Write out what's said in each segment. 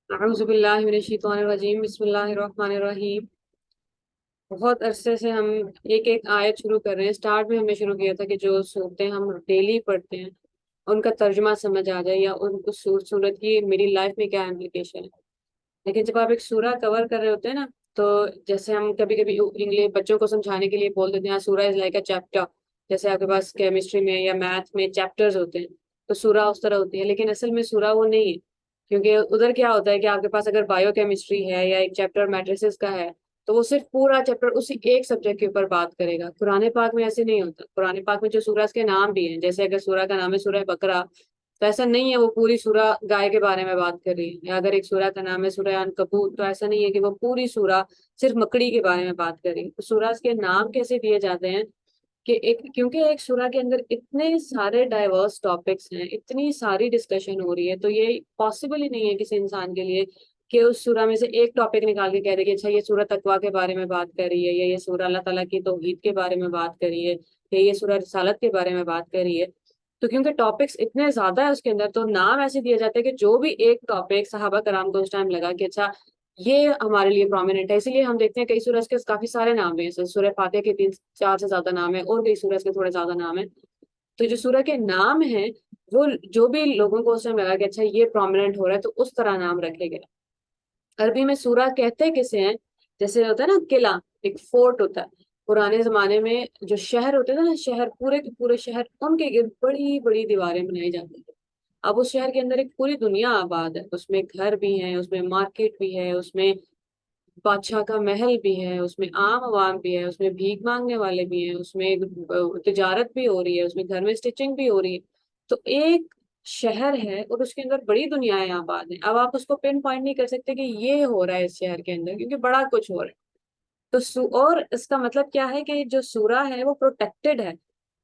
اعوذ باللہ من الشیطان الرجیم، بسم اللہ الرحمن الرحیم۔ بہت عرصے سے ہم ایک ایک آیت شروع کر رہے ہیں۔ سٹارٹ میں ہم نے شروع کیا تھا کہ جو صورتیں ہم ڈیلی پڑھتے ہیں ان کا ترجمہ سمجھ آ جائے، یا ان کو صورت کی میری لائف میں کیا امپلیکیشن ہے۔ لیکن جب آپ ایک سورہ کور کر رہے ہوتے ہیں نا، تو جیسے ہم کبھی کبھی انگلش بچوں کو سمجھانے کے لیے بول دیتے ہیں سورہ از لائک اے چیپٹر، جیسے آپ کے پاس کیمسٹری میں یا میتھ میں چیپٹرز ہوتے ہیں، تو سورہ اس طرح ہوتی ہے، لیکن اصل میں سورہ وہ نہیں ہے۔ کیونکہ ادھر کیا ہوتا ہے کہ آپ کے پاس اگر بایو کیمسٹری ہے یا ایک چیپٹر میٹریسز کا ہے، تو وہ صرف پورا چیپٹر اسی ایک سبجیکٹ کے اوپر بات کرے گا۔ قرآن پاک میں ایسے نہیں ہوتا۔ قرآن پاک میں جو سورہ کے نام بھی ہیں، جیسے اگر سورہ کا نام ہے سورہ بقرہ، تو ایسا نہیں ہے وہ پوری سورہ گائے کے بارے میں بات کر رہی ہے، یا اگر ایک سورہ کا نام ہے سورہ عنکبوت، تو ایسا نہیں ہے کہ وہ پوری سورہ صرف مکڑی کے بارے میں بات کر رہی ہے۔ تو سورہ کے نام کیسے دیے جاتے ہیں کہ کیونکہ ایک سورہ کے اندر اتنے سارے ڈائیورس ٹاپکس ہیں، اتنی ساری ڈسکشن ہو رہی ہے، تو یہ پاسبل ہی نہیں ہے کسی انسان کے لیے کہ اس سورہ میں سے ایک ٹاپک نکال کے کہہ دے کہ اچھا یہ سورہ تقویٰ کے بارے میں بات کر رہی ہے، یا یہ سورہ اللہ تعالیٰ کی توحید کے بارے میں بات کر رہی ہے، یا یہ سورہ رسالت کے بارے میں بات کر رہی ہے۔ تو کیونکہ ٹاپکس اتنے زیادہ ہے اس کے اندر، تو نام ایسے دیے جاتے ہیں کہ جو بھی ایک ٹاپک صحابہ کرام کو اس ٹائم لگا کہ اچھا یہ ہمارے لیے پرومیننٹ ہے، اسی لیے ہم دیکھتے ہیں کئی سورج کے کافی سارے نام ہیں، جیسے سورہ فاتحہ کے تین چار سے زیادہ نام ہیں، اور کئی سورج کے تھوڑے زیادہ نام ہیں۔ تو جو سورہ کے نام ہیں، وہ جو بھی لوگوں کو اس ٹائم لگا کہ اچھا یہ پرومیننٹ ہو رہا ہے، تو اس طرح نام رکھے گئے۔ عربی میں سورہ کہتے کسے ہیں؟ جیسے ہوتا ہے نا قلعہ، ایک فورٹ ہوتا ہے پرانے زمانے میں، جو شہر ہوتے تھے نا، شہر پورے کے پورے شہر، ان کے گرد بڑی بڑی دیواریں بنائی جاتی تھی۔ اب اس شہر کے اندر ایک پوری دنیا آباد ہے، اس میں گھر بھی ہیں، اس میں مارکیٹ بھی ہے، اس میں بادشاہ کا محل بھی ہے، اس میں عام عوام بھی ہے، اس میں بھیک مانگنے والے بھی ہیں، اس میں تجارت بھی ہو رہی ہے، اس میں گھر میں اسٹیچنگ بھی ہو رہی ہے۔ تو ایک شہر ہے اور اس کے اندر بڑی دنیائیں آباد ہیں۔ اب آپ اس کو پن پوائنٹ نہیں کر سکتے کہ یہ ہو رہا ہے اس شہر کے اندر، کیونکہ بڑا کچھ ہو رہا ہے۔ تو اور اس کا مطلب کیا ہے کہ جو سورہ ہے وہ پروٹیکٹڈ ہے،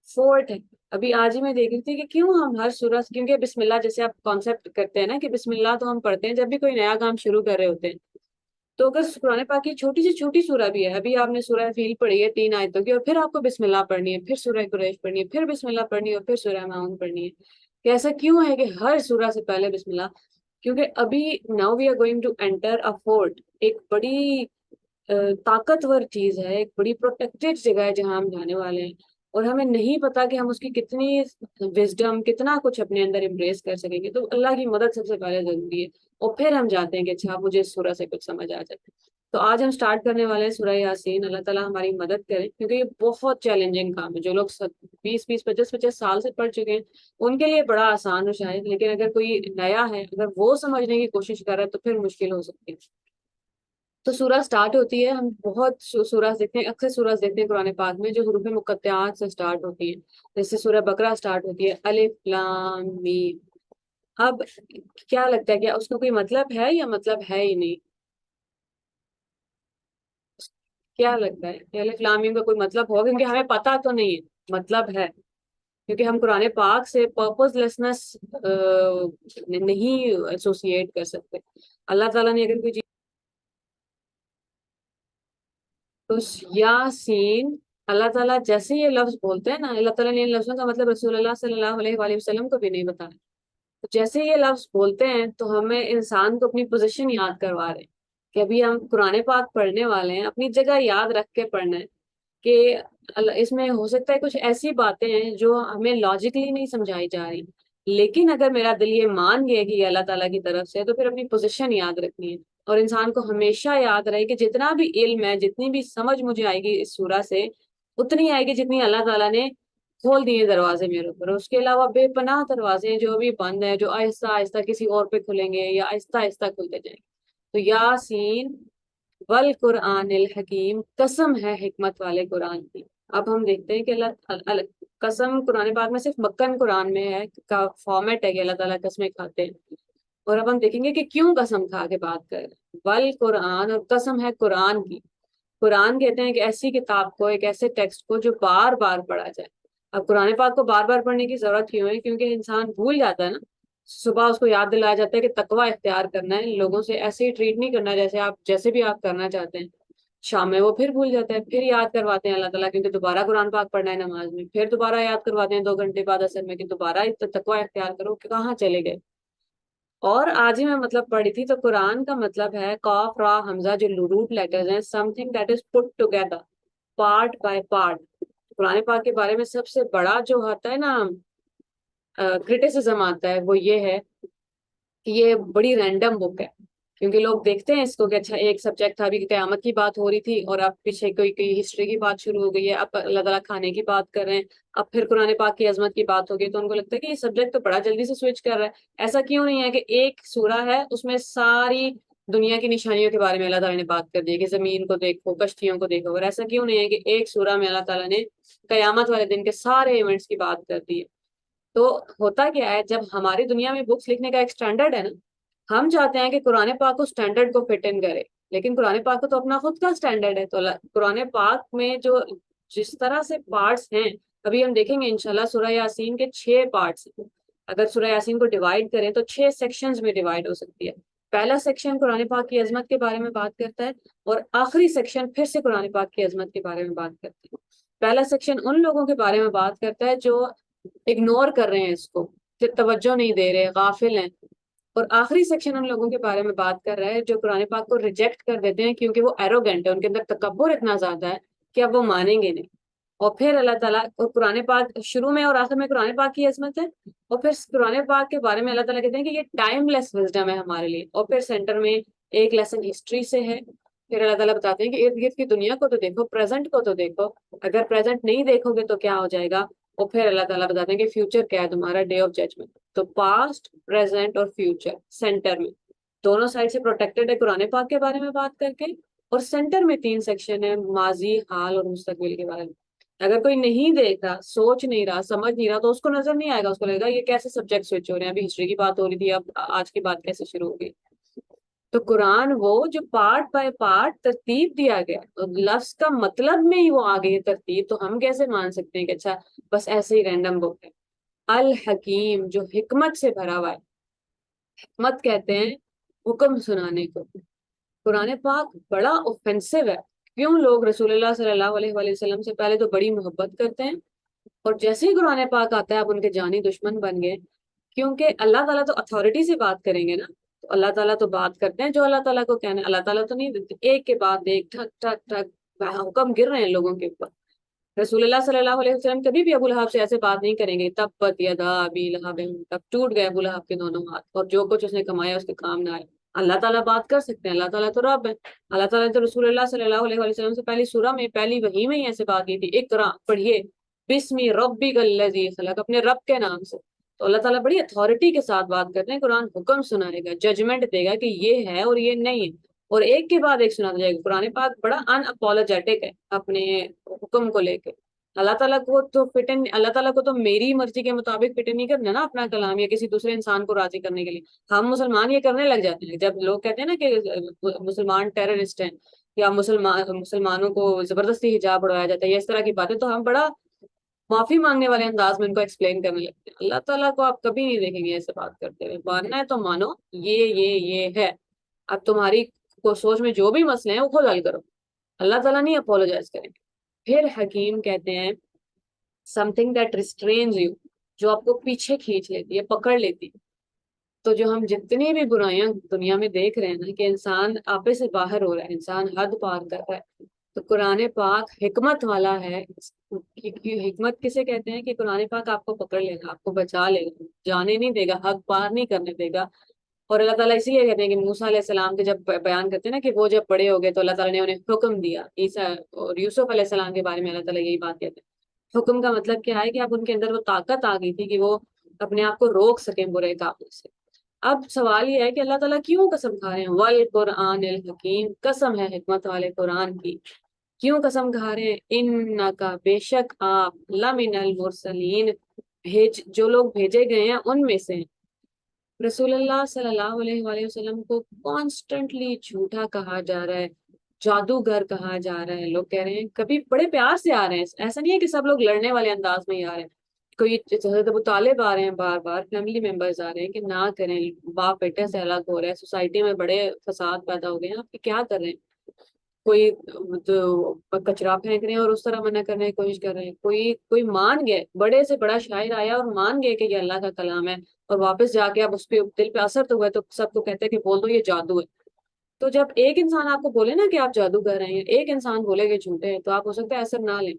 فورٹ ہے۔ ابھی آج ہی میں دیکھ رہی تھی کہ کیوں ہم ہر سورہ، کیونکہ بسم اللہ جیسے آپ کانسیپٹ کرتے ہیں نا کہ بسم اللہ تو ہم پڑھتے ہیں جب بھی کوئی نیا کام شروع کر رہے ہوتے ہیں۔ تو اگر قرآن پاک کی چھوٹی سی چھوٹی سورہ بھی ہے، ابھی آپ نے سورہ فیل پڑھی ہے 3 آیتوں کی، اور پھر آپ کو بسم اللہ پڑھنی ہے، پھر سورہ قریش پڑھنی ہے، پھر بسم اللہ پڑھنی ہے، اور پھر سورہ معون پڑھنی ہے، کہ ایسا کیوں ہے کہ ہر سورہ سے پہلے بسم اللہ؟ کیونکہ ابھی now we are going to enter a fort, ایک بڑی طاقتور چیز ہے، ایک بڑی پروٹیکٹڈ جگہ ہے جہاں ہم جانے والے ہیں، اور ہمیں نہیں پتا کہ ہم اس کی کتنی وزڈم، کتنا کچھ اپنے اندر امپریس کر سکیں گے۔ تو اللہ کی مدد سب سے پہلے ضروری ہے، اور پھر ہم جاتے ہیں کہ اچھا مجھے اس سورہ سے کچھ سمجھ آ جائے۔ تو آج ہم سٹارٹ کرنے والے ہیں سورہ یاسین۔ اللہ تعالیٰ ہماری مدد کرے، کیونکہ یہ بہت چیلنجنگ کام ہے۔ جو لوگ 20 20 50 50 سال سے پڑھ چکے ہیں ان کے لیے بڑا آسان ہو شاید، لیکن اگر کوئی نیا ہے، اگر وہ سمجھنے کی کوشش کر رہا ہے، تو پھر مشکل ہو سکتی ہے۔ تو سورہ سٹارٹ ہوتی ہے، ہم بہت سورہ دیکھتے ہیں، اکثر سورہ دیکھتے ہیں قرآن پاک میں جو حروف مقطعات سے سٹارٹ ہوتی ہیں، جیسے سورہ بقرہ سٹارٹ ہوتی ہے الف لام میم۔ اب کیا لگتا ہے کہ اس کا کوئی مطلب ہے یا مطلب ہے ہی نہیں؟ کیا لگتا ہے کہ الف لام میم کا کوئی مطلب ہوگا؟ کیونکہ ہمیں پتا تو نہیں ہے مطلب ہے، کیونکہ ہم قرآن پاک سے پرپز لیسنس نہیں ایسوسیٹ کر سکتے۔ اللہ تعالیٰ نے اگر کوئی چیز، تو یاسین، اللہ تعالیٰ جیسے یہ لفظ بولتے ہیں نا، اللہ تعالیٰ نے ان لفظوں کا مطلب رسول اللہ صلی اللہ علیہ وآلہ وسلم کو بھی نہیں بتایا۔ تو جیسے یہ لفظ بولتے ہیں تو ہمیں انسان کو اپنی پوزیشن یاد کروا رہے ہیں کہ ابھی ہم قرآن پاک پڑھنے والے ہیں، اپنی جگہ یاد رکھ کے پڑھنا ہے کہ اس میں ہو سکتا ہے کچھ ایسی باتیں ہیں جو ہمیں لاجکلی نہیں سمجھائی جا رہی، لیکن اگر میرا دل یہ مان گیا کہ یہ اللہ تعالیٰ کی طرف سے ہے، تو پھر اپنی پوزیشن یاد رکھنی ہے۔ اور انسان کو ہمیشہ یاد رہے کہ جتنا بھی علم ہے، جتنی بھی سمجھ مجھے آئے گی اس سورہ سے، اتنی آئے گی جتنی اللہ تعالیٰ نے کھول دیے دروازے میرے اوپر۔ اس کے علاوہ بے پناہ دروازے ہیں جو ابھی بند ہیں، جو آہستہ آہستہ کسی اور پہ کھلیں گے، یا آہستہ آہستہ کھلتے جائیں گے۔ تو یاسین والقرآن الحکیم، قسم ہے حکمت والے قرآن کی۔ اب ہم دیکھتے ہیں کہ قسم قرآن پاک میں صرف مکن قرآن میں ہے کا فارمیٹ ہے کہ اللہ تعالیٰ قسمیں کھاتے ہیں، اور اب ہم دیکھیں گے کہ کیوں قسم کھا کے بات کر رہے ہیں۔ والقرآن، اور قسم ہے قرآن کی۔ قرآن کہتے ہیں کہ ایسی کتاب کو، ایک ایسے ٹیکسٹ کو جو بار بار پڑھا جائے۔ اب قرآن پاک کو بار بار پڑھنے کی ضرورت کیوں ہے؟ کیونکہ انسان بھول جاتا ہے نا۔ صبح اس کو یاد دلایا جاتا ہے کہ تقوی اختیار کرنا ہے، لوگوں سے ایسے ہی ٹریٹ نہیں کرنا جیسے بھی آپ کرنا چاہتے ہیں۔ شام میں وہ پھر بھول جاتا ہے، پھر یاد کرواتے ہیں اللہ تعالیٰ، کیونکہ دوبارہ قرآن پاک پڑھنا ہے نماز میں، پھر دوبارہ یاد کرواتے ہیں 2 گھنٹے بعد اثر میں کہ دوبارہ تقوی اختیار کرو، کہ کہاں چلے گئے۔ اور آج ہی میں مطلب پڑھی تھی، تو قرآن کا مطلب ہے قاف را حمزہ، جو روٹ لیٹرز ہیں، something that is put together, part by part. Quran پاک کے بارے میں سب سے بڑا جو ہوتا ہے نا کرٹیسزم آتا ہے، وہ یہ ہے کہ یہ بڑی رینڈم بک ہے. کیونکہ لوگ دیکھتے ہیں اس کو کہ اچھا ایک سبجیکٹ تھا، ابھی قیامت کی بات ہو رہی تھی اور اب پیچھے کوئی کوئی ہسٹری کی بات شروع ہو گئی ہے، اب اللہ تعالیٰ کھانے کی بات کر رہے ہیں، اب پھر قرآن پاک کی عظمت کی بات ہوگی، تو ان کو لگتا ہے کہ یہ سبجیکٹ تو بڑا جلدی سے سوئچ کر رہا ہے. ایسا کیوں نہیں ہے کہ ایک سورہ ہے اس میں ساری دنیا کی نشانیوں کے بارے میں اللہ تعالیٰ نے بات کر دی ہے، کہ زمین کو دیکھو، کشتیوں کو دیکھو، اور ایسا کیوں نہیں ہے کہ ایک سورہ میں اللہ تعالیٰ نے قیامت والے دن کے سارے ایونٹس کی بات کر دی ہے. تو ہوتا کیا ہے، جب ہماری دنیا میں بکس لکھنے کا ایک سٹینڈرڈ ہے نا، ہم چاہتے ہیں کہ قرآن پاک کو سٹینڈرڈ کو فٹ ان کرے، لیکن قرآن پاک کو تو اپنا خود کا سٹینڈرڈ ہے. تو قرآن پاک میں جو جس طرح سے پارٹس ہیں، ابھی ہم دیکھیں گے انشاءاللہ سورہ یاسین کے 6 پارٹس ہیں. اگر سورہ یاسین کو ڈیوائڈ کریں تو 6 سیکشنز میں ڈیوائڈ ہو سکتی ہے. پہلا سیکشن قرآن پاک کی عظمت کے بارے میں بات کرتا ہے، اور آخری سیکشن پھر سے قرآن پاک کی عظمت کے بارے میں بات کرتا ہے. پہلا سیکشن ان لوگوں کے بارے میں بات کرتا ہے جو اگنور کر رہے ہیں اس کو، پھر توجہ نہیں دے رہے، غافل ہیں. اور آخری سیکشن ان لوگوں کے بارے میں بات کر رہا ہے جو قرآن پاک کو ریجیکٹ کر دیتے ہیں، کیونکہ وہ ایروگینٹ ہے، ان کے اندر تکبر اتنا زیادہ ہے کہ اب وہ مانیں گے نہیں. اور پھر اللہ تعالیٰ اور قرآن پاک شروع میں اور آخر میں قرآن پاک کی عظمت ہے، اور پھر قرآن پاک کے بارے میں اللہ تعالیٰ کہتے ہیں کہ یہ ٹائم لیس وزڈم ہے ہمارے لیے. اور پھر سینٹر میں ایک لیسن ہسٹری سے ہے. پھر اللہ تعالیٰ بتاتے ہیں کہ ارد گرد کی دنیا کو تو دیکھو، پریزنٹ کو تو دیکھو، اگر پریزنٹ نہیں دیکھو گے تو کیا ہو جائے گا. اور پھر اللہ تعالیٰ بتاتے ہیں کہ فیوچر کیا ہے تمہارا، ڈے آف ججمنٹ. تو پاسٹ، پریزنٹ اور فیوچر سینٹر میں دونوں سائڈ سے پروٹیکٹڈ ہے قرآن پاک کے بارے میں بات کر کے. اور سینٹر میں 3 سیکشن ہے، ماضی، حال اور مستقبل کے بارے میں. اگر کوئی نہیں دیکھ رہا، سوچ نہیں رہا، سمجھ نہیں رہا، تو اس کو نظر نہیں آئے گا، اس کو لگے گا یہ کیسے سبجیکٹ سوئچ ہو رہے ہیں، ابھی ہسٹری کی بات ہو رہی تھی، اب آج کی بات کیسے شروع ہو گئی. تو قرآن وہ جو پارٹ بائی پارٹ ترتیب دیا گیا، اور لفظ کا مطلب میں ہی وہ آ گئی ہے ترتیب، تو ہم کیسے مان سکتے ہیں کہ اچھا بس ایسے ہی رینڈم بک ہے. الحکیم، جو حکمت سے بھرا ہوا ہے. حکمت کہتے ہیں حکم سنانے کو. قرآن پاک بڑا اوفینسو ہے. کیوں لوگ رسول اللہ صلی اللہ علیہ وآلہ وسلم سے پہلے تو بڑی محبت کرتے ہیں، اور جیسے ہی قرآن پاک آتا ہے آپ ان کے جانی دشمن بن گئے. کیونکہ اللہ تعالیٰ تو اتھارٹی سے بات کریں گے نا، تو اللہ تعالیٰ تو بات کرتے ہیں جو اللہ تعالیٰ کو کہنا ہے. اللہ تعالیٰ تو نہیں دیتے ایک کے بعد ایک ٹھک ٹھک ٹھک حکم گر رہے ہیں لوگوں کے اوپر. رسول اللہ صلی اللہ علیہ وسلم کبھی بھی ابو لہب سے ایسے بات نہیں کریں گے، تبت یدا ابی لہب، تب ٹوٹ گئے ابو لہب کے دونوں ہاتھ، اور جو کچھ اس نے کمایا اس کے کام نہ آئے. اللہ تعالیٰ بات کر سکتے ہیں، اللہ تعالیٰ تو رب ہے. اللہ تعالیٰ نے تو رسول اللہ صلی اللہ علیہ وسلم سے پہلی سورہ میں، پہلی وحی میں ہی ایسے بات کی تھی، اقرا پڑھیے، بسمی ربک الذی خلق، اپنے رب کے نام سے. تو اللہ تعالیٰ بڑی اتھارٹی کے ساتھ بات کرتے ہیں. قرآن حکم سنائے گا، ججمنٹ دے گا کہ یہ ہے اور یہ نہیں ہے، اور ایک کے بعد ایک سناتا جائے گا. قرآن پاک بڑا ان اپولوجیٹک ہے اپنے حکم کو لے کے. اللہ تعالیٰ کو تو اللہ تعالیٰ کو تو میری مرضی کے مطابق فٹ نہیں کرنا نا اپنا کلام، یا کسی دوسرے انسان کو راضی کرنے کے لیے. ہم مسلمان یہ کرنے لگ جاتے ہیں، جب لوگ کہتے ہیں نا کہ مسلمان ٹیررسٹ ہیں، یا مسلمانوں کو زبردستی حجاب اڑایا جاتا ہے، یا اس طرح کی باتیں، تو ہم بڑا معافی مانگنے والے انداز میں ان کو ایکسپلین کرنے لگتے ہیں. اللہ تعالیٰ کو آپ کبھی نہیں دیکھیں گے ایسے بات کرتے ہوئے. ماننا ہے تو مانو، یہ ہے. اب تمہاری کو سوچ میں جو بھی مسئلے ہیں وہ خود حل کرو، اللہ تعالیٰ نہیں اپولوجائز کریں گے. پھر حکیم کہتے ہیں سم تھنگ دیٹ ریسٹرینز یو، جو آپ کو پیچھے کھینچ لیتی ہے، پکڑ لیتی ہے. تو جو ہم جتنی بھی برائیاں دنیا میں دیکھ رہے ہیں نا، کہ انسان آپے سے باہر ہو رہا ہے، انسان حد پار کر رہا ہے، تو قرآن پاک حکمت والا ہے. حکمت کسے کہتے ہیں کہ قرآن پاک آپ کو پکڑ لے گا، آپ کو بچا لے گا، جانے نہیں دے گا، حد پار نہیں کرنے دے گا. اور اللہ تعالیٰ اسی لیے کہتے ہیں کہ موسیٰ علیہ السلام کے جب بیان کرتے ہیں نا کہ وہ جب بڑے ہو گئے تو اللہ تعالیٰ نے انہیں حکم دیا. عیسیٰ اور یوسف علیہ السلام کے بارے میں اللہ تعالیٰ یہی بات کہتے ہیں. حکم کا مطلب کیا ہے کہ اب ان کے اندر وہ طاقت آ گئی تھی کہ وہ اپنے آپ کو روک سکیں برے کاموں سے. اب سوال یہ ہے کہ اللہ تعالیٰ کیوں قسم کھا رہے ہیں، والقرآن الحکیم، قسم ہے حکمت والے قرآن کی. کیوں قسم کھا رہے ہیں، انکا، بے شک آپ، لمن المرسلین، جو لوگ بھیجے گئے ہیں ان میں سے ہیں. رسول اللہ صلی اللہ علیہ وآلہ وسلم کو کانسٹنٹلی جھوٹا کہا جا رہا ہے، جادوگر کہا جا رہا ہے. لوگ کہہ رہے ہیں، کبھی بڑے پیار سے آ رہے ہیں، ایسا نہیں ہے کہ سب لوگ لڑنے والے انداز میں ہی آ رہے ہیں. کوئی حضرت ابو طالب آ رہے ہیں، بار بار فیملی ممبرز آ رہے ہیں کہ نہ کریں، باپ بیٹے سے الگ ہو رہا ہے، سوسائٹی میں بڑے فساد پیدا ہو گئے ہیں، آپ کیا کر رہے ہیں. کوئی تو کچرا پھینک رہے ہیں اور اس طرح منع کرنے کی کوشش کر رہے ہیں. کوئی مان گئے، بڑے سے بڑا شاعر آیا اور مان گئے کہ یہ اللہ کا کلام ہے، اور واپس جا کے اب اس پہ دل پہ اثر تو ہوا ہے تو سب کو کہتے ہیں کہ بول دو یہ جادو ہے. تو جب ایک انسان آپ کو بولے نا کہ آپ جادو کر رہے ہیں، ایک انسان بولے کہ جھوٹے ہیں، تو آپ ہو سکتا ہے اثر نہ لیں.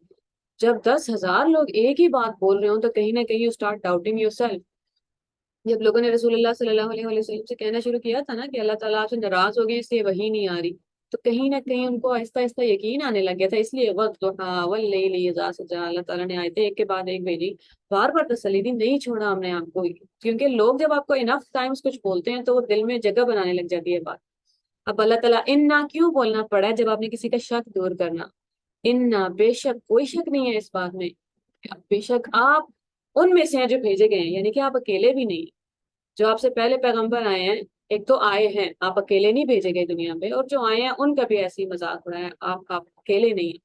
جب 10,000 لوگ ایک ہی بات بول رہے ہوں تو کہیں نہ کہیں you start doubting your self. جب لوگوں نے رسول اللہ صلی اللہ علیہ وسلم سے کہنا شروع کیا تھا نا کہ اللہ تعالیٰ آپ سے ناراض ہو گئے اس لیے وہی نہیں آ رہی، تو کہیں نہ کہیں ان کو آہستہ آہستہ یقین آنے لگ گیا تھا. اس لیے والضحیٰ واللیل اذا سجیٰ اللہ تعالیٰ نے آیتیں ایک کے بعد ایک بھیجی. بار بار تسلی دی، نہیں چھوڑا ہم نے آپ کو. کیونکہ لوگ جب آپ کو انف ٹائمز کچھ بولتے ہیں تو وہ دل میں جگہ بنانے لگ جاتی ہے بات. اب اللہ تعالیٰ انا کیوں بولنا پڑا ہے جب آپ نے کسی کا شک دور کرنا. انا بے شک، کوئی شک نہیں ہے اس بات میں، بے شک آپ ان میں سے ہیں جو بھیجے گئے ہیں، یعنی کہ آپ اکیلے بھی نہیں. جو آپ سے پہلے پیغمبر آئے ہیں، ایک تو آئے ہیں، آپ اکیلے نہیں بھیجے گئے دنیا پہ، اور جو آئے ہیں ان کا بھی ایسی مذاق اڑایا، آپ اکیلے نہیں ہیں.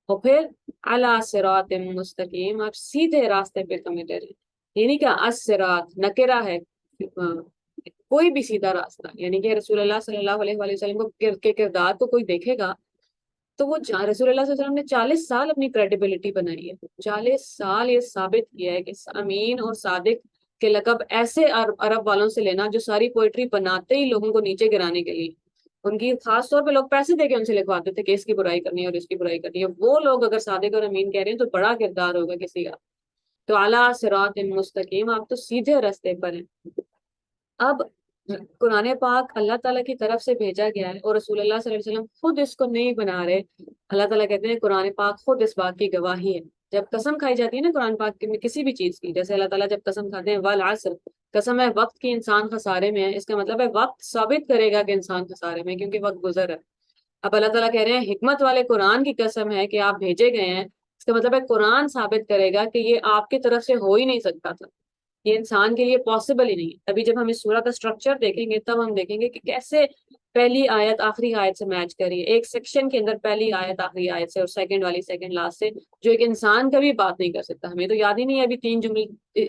اور پھر علی صراط مستقیم، آپ سیدھے راستے پہ کمیٹڈ ہیں. یعنی کہ الصراط نکرہ ہے، کوئی بھی سیدھا راستہ. یعنی کہ رسول اللہ صلی اللہ علیہ وآلہ وسلم کو کے کردار کو کوئی دیکھے گا تو وہ رسول اللہ صلی اللہ علیہ وسلم نے 40 سال اپنی کریڈیبلٹی بنائی ہے. 40 سال یہ ثابت کیا ہے کہ امین اور صادق کے لقب ایسے عرب والوں سے لینا جو ساری پوئٹری بناتے ہی لوگوں کو نیچے گرانے کے لیے، ان کی خاص طور پہ لوگ پیسے دے کے ان سے لکھواتے تھے کہ اس کی برائی کرنی ہے اور اس کی برائی کرنی ہے. وہ لوگ اگر صادق اور امین کہہ رہے ہیں تو بڑا کردار ہوگا کسی کا. تو اعلیٰ صراط مستقیم، آپ تو سیدھے راستے پر ہیں. اب قرآن پاک اللہ تعالیٰ کی طرف سے بھیجا گیا ہے اور رسول اللہ صلی اللہ علیہ وسلم خود اس کو نہیں بنا رہے. اللہ تعالیٰ کہتے ہیں قرآن پاک خود اس بات کی گواہی ہے. جب قسم کھائی جاتی ہے نا قرآن پاک میں کسی بھی چیز کی، جیسے اللہ تعالیٰ جب قسم کھاتے ہیں والعصر، قسم ہے وقت کی انسان خسارے میں ہے، اس کا مطلب ہے وقت ثابت کرے گا کہ انسان خسارے میں ہے کیونکہ وقت گزر ہے. اب اللہ تعالیٰ کہہ رہے ہیں حکمت والے قرآن کی قسم ہے کہ آپ بھیجے گئے ہیں، اس کا مطلب ہے قرآن ثابت کرے گا کہ یہ آپ کی طرف سے ہو ہی نہیں سکتا تھا، یہ انسان کے لیے پاسبل ہی نہیں ہے. ابھی جب ہم اس سورہ کا اسٹرکچر دیکھیں گے تب ہم دیکھیں گے کہ کیسے پہلی آیت آخری آیت سے میچ کری ہے. ایک سیکشن کے اندر پہلی آیت آخری آیت سے، اور سیکنڈ والی سیکنڈ لاسٹ سے، جو ایک انسان کبھی بات نہیں کر سکتا. ہمیں تو یاد ہی نہیں ہے ابھی 3 جملے،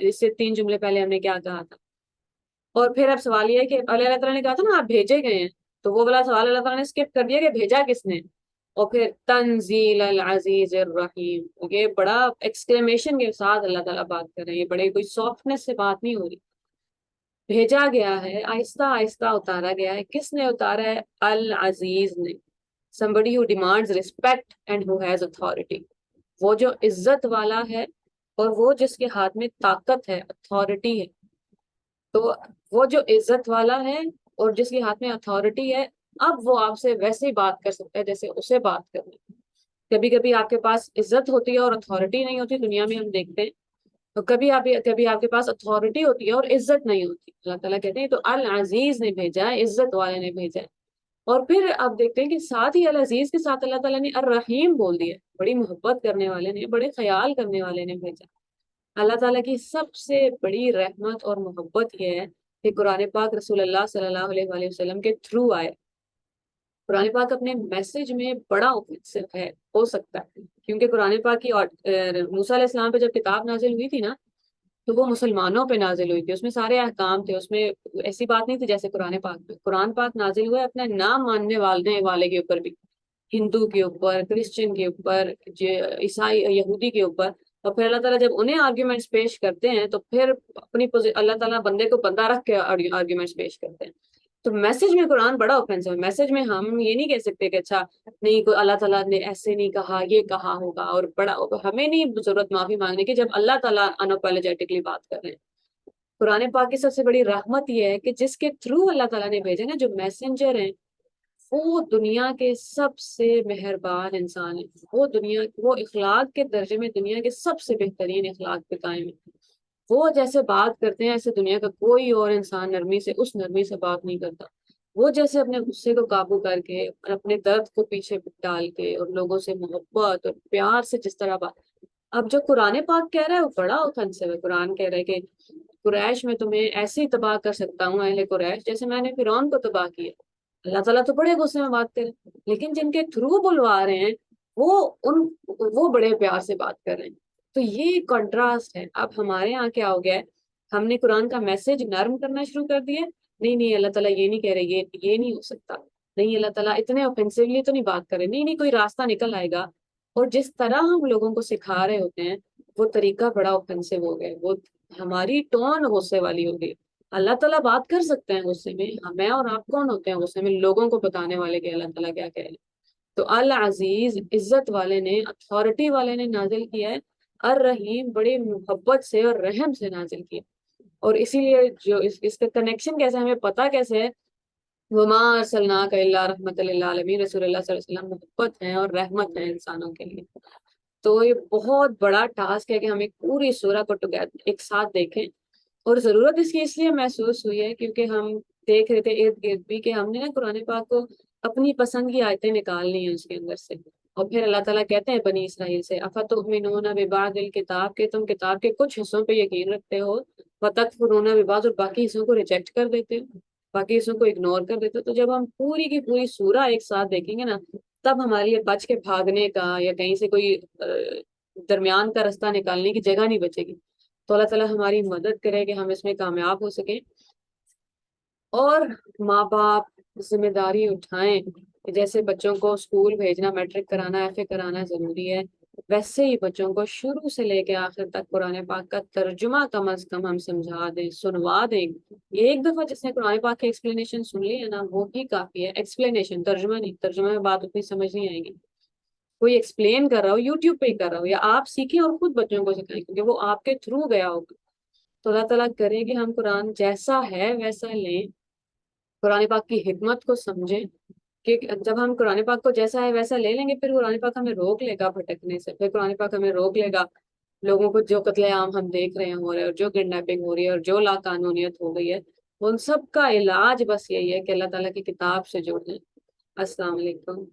اس سے 3 جملے پہلے ہم نے کیا کہا تھا. اور پھر اب سوال یہ ہے کہ اللہ تعالیٰ نے کہا تھا نا آپ بھیجے گئے ہیں، تو وہ والا سوال اللہ تعالیٰ نے اسکپ کر دیا کہ بھیجا کس نے. اور پھر تنزیل العزیز الرحیم، یہ بڑا ایکسکلیمیشن کے ساتھ اللہ تعالیٰ بات کر رہے ہیں، یہ بڑے کوئی سافٹنس سے بات نہیں ہو رہی. بھیجا گیا ہے، آہستہ آہستہ اتارا گیا ہے. کس نے اتارا ہے؟ العزیز نے. somebody who demands respect and who has authority، وہ جو عزت والا ہے اور وہ جس کے ہاتھ میں طاقت ہے، اتھارٹی ہے. تو وہ جو عزت والا ہے اور جس کے ہاتھ میں اتھارٹی ہے، اب وہ آپ سے ویسے ہی بات کر سکتا ہے جیسے اسے بات کرنی. کبھی کبھی آپ کے پاس عزت ہوتی ہے اور اتھارٹی نہیں ہوتی، دنیا میں ہم دیکھتے ہیں. تو کبھی آپ کے پاس اتھارٹی ہوتی ہے اور عزت نہیں ہوتی. اللہ تعالیٰ کہتے ہیں تو العزیز نے بھیجا ہے، عزت والے نے بھیجا ہے. اور پھر آپ دیکھتے ہیں کہ ساتھ ہی العزیز کے ساتھ اللہ تعالیٰ نے الرحیم بول دیا، بڑی محبت کرنے والے نے، بڑے خیال کرنے والے نے بھیجا. اللہ تعالیٰ کی سب سے بڑی رحمت اور محبت یہ ہے کہ قرآن پاک رسول اللہ صلی اللہ علیہ وآلہ وسلم کے تھرو آئے. قرآن پاک اپنے میسج میں بڑا اوفینسو ہے، ہو سکتا ہے، کیونکہ قرآن پاک کی موسیٰ علیہ السلام پہ جب کتاب نازل ہوئی تھی نا تو وہ مسلمانوں پہ نازل ہوئی تھی، اس میں سارے احکام تھے، اس میں ایسی بات نہیں تھی جیسے قرآن پاک پہ. قرآن پاک نازل ہوا ہے اپنے نام ماننے والے کے اوپر بھی، ہندو کے اوپر، کرسچن کے اوپر، عیسائی یہودی کے اوپر. اور پھر اللہ تعالیٰ جب انہیں آرگیومنٹس پیش کرتے ہیں تو پھر اپنی اللہ تعالیٰ بندے کو بندہ رکھ کے آرگیومنٹس پیش کرتے ہیں. تو میسج میں قرآن بڑا اوفینسو ہے. میسج میں ہم یہ نہیں کہہ سکتے کہ اچھا نہیں کوئی اللہ تعالیٰ نے ایسے نہیں کہا، یہ کہا ہوگا، اور بڑا ہمیں نہیں ضرورت معافی مانگنے کی جب اللہ تعالیٰ اناپولوجیٹکلی بات کر رہے ہیں. قرآن پاک کی سب سے بڑی رحمت یہ ہے کہ جس کے تھرو اللہ تعالیٰ نے بھیجے نا، جو میسنجر ہیں، وہ دنیا کے سب سے مہربان انسان ہیں. وہ اخلاق کے درجے میں دنیا کے سب سے بہترین اخلاق پہ قائم ہیں. وہ جیسے بات کرتے ہیں ایسے دنیا کا کوئی اور انسان نرمی سے، اس نرمی سے بات نہیں کرتا. وہ جیسے اپنے غصے کو قابو کر کے، اپنے درد کو پیچھے ڈال کے، اور لوگوں سے محبت اور پیار سے جس طرح بات. اب جو قرآن پاک کہہ رہا ہے وہ بڑا اوفینسو ہے. قرآن کہہ رہا ہے کہ قریش میں تمہیں ایسے ہی تباہ کر سکتا ہوں اہل قریش جیسے میں نے فرعون کو تباہ کیا. اللہ تعالیٰ تو بڑے غصے میں بات کرے، لیکن جن کے تھرو بلوا رہے ہیں وہ بڑے پیار سے بات کر رہے ہیں. تو یہ کنٹراسٹ ہے. اب ہمارے یہاں کیا ہو گیا ہے، ہم نے قرآن کا میسج نرم کرنا شروع کر دیا. نہیں اللہ تعالیٰ یہ نہیں کہہ رہے، یہ نہیں ہو سکتا. نہیں اللہ تعالیٰ اتنے اوفینسولی تو نہیں بات کر رہے. نہیں کوئی راستہ نکل آئے گا. اور جس طرح ہم لوگوں کو سکھا رہے ہوتے ہیں وہ طریقہ بڑا اوفینسو ہو گیا، وہ ہماری ٹون غصے والی ہو گئی۔ اللہ تعالیٰ بات کر سکتے ہیں غصے میں، میں اور آپ کون ہوتے ہیں غصے میں لوگوں کو بتانے والے کہ اللہ تعالیٰ کیا کہہ رہے ہیں؟ تو العزیز عزت والے نے، اتھارٹی والے نے نازل کیا ہے، الرحیم بڑی محبت سے اور رحم سے نازل کیا۔ اور اسی لیے جو اس کا کنیکشن کیسے ہمیں پتا کیسے ہے، وما ارسلناک الا رحمت للعالمین، رسول اللہ صلی اللہ علیہ وسلم محبت ہے اور رحمت ہے انسانوں کے لیے۔ تو یہ بہت بڑا ٹاسک ہے کہ ہم ایک پوری سورہ کو ایک ساتھ دیکھیں، اور ضرورت اس کی اس لیے محسوس ہوئی ہے کیونکہ ہم دیکھ رہے تھے ارد گرد بھی کہ ہم نے نا قرآن پاک کو اپنی پسند کی آیتیں نکالنی ہیں اس کے اندر سے، اور پھر اللہ تعالیٰ کہتے ہیں بنی اسرائیل سے افتؤمنون ببعض الکتاب، کہ تم کتاب کے کچھ حصوں پہ یقین رکھتے ہو، وتکفرون ببعض، اور باقی حصوں کو ریجیکٹ کر دیتے ہو، باقی حصوں کو اگنور کر دیتے ہو۔ تو جب ہم پوری کی پوری سورہ ایک ساتھ دیکھیں گے نا، تب ہمارے لیے بچ کے بھاگنے کا یا کہیں سے کوئی درمیان کا راستہ نکالنے کی جگہ نہیں بچے گی۔ تو اللہ تعالیٰ ہماری مدد کرے کہ ہم اس میں کامیاب ہو سکیں، اور ماں باپ ذمہ داری اٹھائیں کہ جیسے بچوں کو اسکول بھیجنا، میٹرک کرانا، ایف اے کرانا ضروری ہے، ویسے ہی بچوں کو شروع سے لے کے آخر تک قرآن پاک کا ترجمہ کم از کم ہم سمجھا دیں، سنوا دیں۔ ایک دفعہ جس نے قرآن پاک کی ایکسپلینیشن سن لی ہے نا، وہ ہی کافی ہے، ایکسپلینیشن، ترجمہ نہیں، ترجمہ میں بات اتنی سمجھ نہیں آئے گی۔ کوئی ایکسپلین کر رہا ہو، یوٹیوب پہ ہی کر رہا ہو، یا آپ سیکھیں اور خود بچوں کو سکھائیں کیونکہ وہ آپ کے تھرو گیا ہوگا۔ تو اللہ تعالیٰ کرے کہ ہم قرآن جیسا ہے ویسا لیں، قرآن پاک کی حکمت کو سمجھیں، کہ جب ہم قرآن پاک کو جیسا ہے ویسا لے لیں گے، پھر قرآن پاک ہمیں روک لے گا بھٹکنے سے، پھر قرآن پاک ہمیں روک لے گا لوگوں کو، جو قتل عام ہم دیکھ رہے ہیں ہو رہے ہیں، اور جو کڈنیپنگ ہو رہی ہے، اور جو لا قانونیت ہو گئی ہے، ان سب کا علاج بس یہی ہے کہ اللہ تعالیٰ کی کتاب سے جڑیں۔ السلام علیکم۔